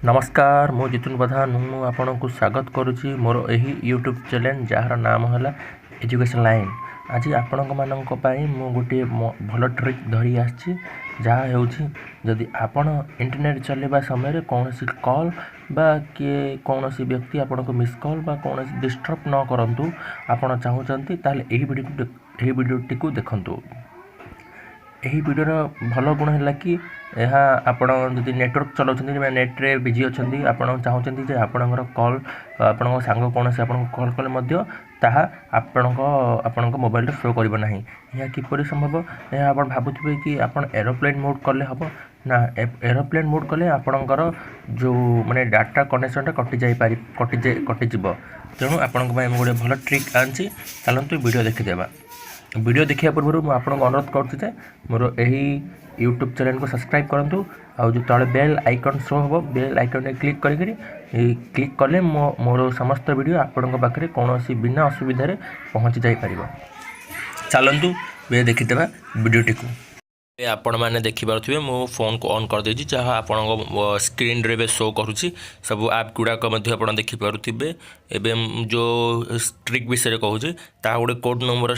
नमस्कार मु जितुन प्रधान मु आपको स्वागत करुच्ची मोर यही यूट्यूब चैनल जार नाम है एजुकेशन लाइन। आज आपण मु गोटे भल ट्रिक धरी आसी जहाँ होदि आपण इंटरनेट चलवा समय कौन कॉल बा किए कौन व्यक्ति आपण को मिस कॉल बा कौन डिस्टर्ब न करूँ आपण चाहूँगी ताले वीडियोटी को देखु। यही वीडियोर भल गुण है कि यह आपण जब नेटवर्क चलाऊँ नेट्रे बिजी अच्छा आपड़ चाहूँगी आपणकर कॉल आपण सांग कौन से आपको कॉल कले आपण मोबाइल शो करना यह किपर संभव यह आप भावुए कि आप एरोप्लेन मोड कले हम ना एरोप्लेन मोड कले आपणकर जो माने डाटा कनेक्शन कटिज तेणु आपण गोटे भल ट्रिक आनी चलते वीडियो देखीदेवा। वीडियो देखिया पूर्व मुझे आपको अनुरोध करुच्चे मोर यही यूट्यूब चैनल को सब्सक्राइब करूँ और जो तले बेल आइकन शो हम बेल आइकन क्लिक क्लिक कले मोर समस्त वीडियो आपण पाखे कौन बिना असुविधा पहुँची जापर। चलतु वे देखीदेवा वीडियोटी को। आपण मैंने देखिपे मो फोन को ऑन कर देछि जहाँ आपण स्क्रीन रे शो करुच्ची सब आप गुड़ाक देखिपे। एवं जो ट्रिक विषय कहूँ ता गोटे कोड नंबर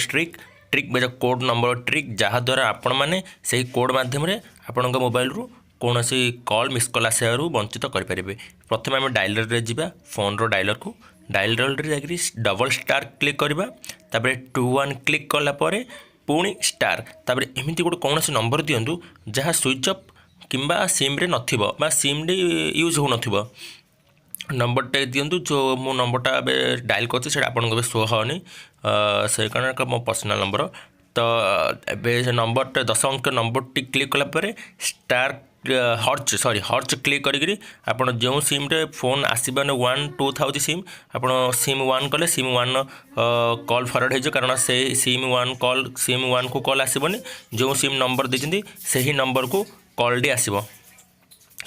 ट्रिक बे कोड नंबर ट्रिक जहाँ द्वारा आपण मैंने से कोड मध्यम आपण मोबाइल रू कौन कॉल मिस कॉल आसार वंचित करें। प्रथम आम डायलर रे जीवा फोन रो डायलर को डायलर रे जाकि डबल स्टार क्लिक करवा तापर 21 क्लिक कलापर पुणी स्टार तापर एमती गोटे कौन नंबर दिंतु जहाँ स्विच अफ किंबा सिम रे नथिबो बा सिम रे यूज हो नथिबो नंबरटे दिंतु जो मो नंबरटा डायल कर आपको शो होनी से कारण मो पर्सनल नंबर तो ए नंबर 10 अंक नंबर टी क्लिक कलापर स्टार हर्च क्लिक करी आपड़ जो सिम रे फोन आसबान 1 2 था सिम आप सिम 1 कले सिम 1 कॉल फरवर्ड हो कारण से सिम 1 को कॉल आसबनी जो सिम नंबर देती से ही नंबर को कॉल टी आसब।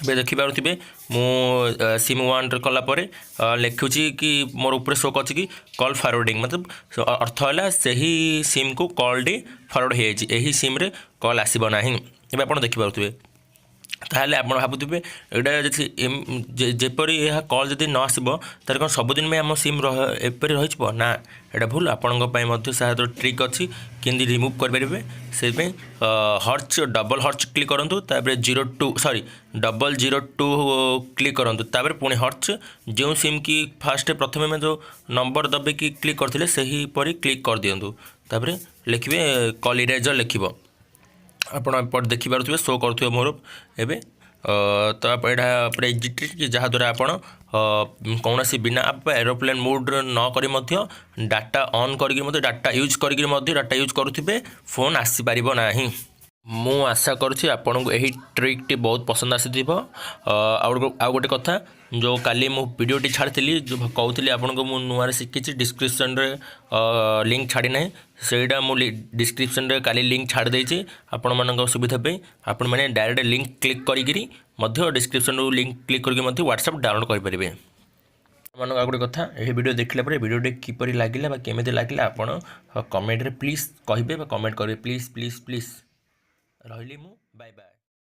ए देखिपे मु सिम 1 कलापर लिखुची कि मोर ऊपर शो कर कॉल फरवर्डिंग मतलब अर्थ है से ही सिम को कॉल टी फरवर्ड हो यही सिम रे कॉल आसब ना। ए आप देखिपे ताहले आप भावुए यहाँ जपरी यह कॉल जब न आसो तार कौन सबुदिन में आम सिम एपरी रही ना यहाँ भूल आपण ट्रिक अच्छी कि रिमूव करेंगे से हर्च डबल हर्च क्लिक करूँ तापर 02 डबल 02 क्लिक करूँ तापर पुणी हर्च जो सिम की फास्ट प्रथम में जो नंबर दबे कि क्लिक करते से ही परी क्लिक कर दिंतु तापर लिखे कॉल इरेजर लिखिब आप देखिपे शो कर मोर एवं तो आप पूरा इजी ट्रिक जहाँ द्वारा आपड़ कौन बिना आप एरोप्लेन मोड न करी डाटा ऑन करके डाटा यूज डाटा यूज करुवे फोन आसीपर ना। मु आशा करुँची आपन को यही ट्रिक टी बहुत पसंद आसी आउ गोटे कथा जो काली मु वीडियोटी छाड़ी जो कहूली आपन को नुआ शिखी डिस्क्रिप्शन रे लिंक छाड़ी ना सेटा मु डिस्क्रिप्शन रे काली लिंक छाड़ी देछि आपण मन सुविधा पे आपण मैंने डायरेक्ट लिंक क्लिक करी डिस्क्रिप्शन रू लिंक क्लिक करके व्हाट्सएप डाउनलोड करेंगे। मन आ गोटे कथा यही वीडियो देखला वीडियोटी किपरि लागिला बा केमिति लागिला आपण कमेंट रे प्लीज कहिबे बा कमेंट करिवे प्लीज प्लीज प्लीज रही मु बाय बाय।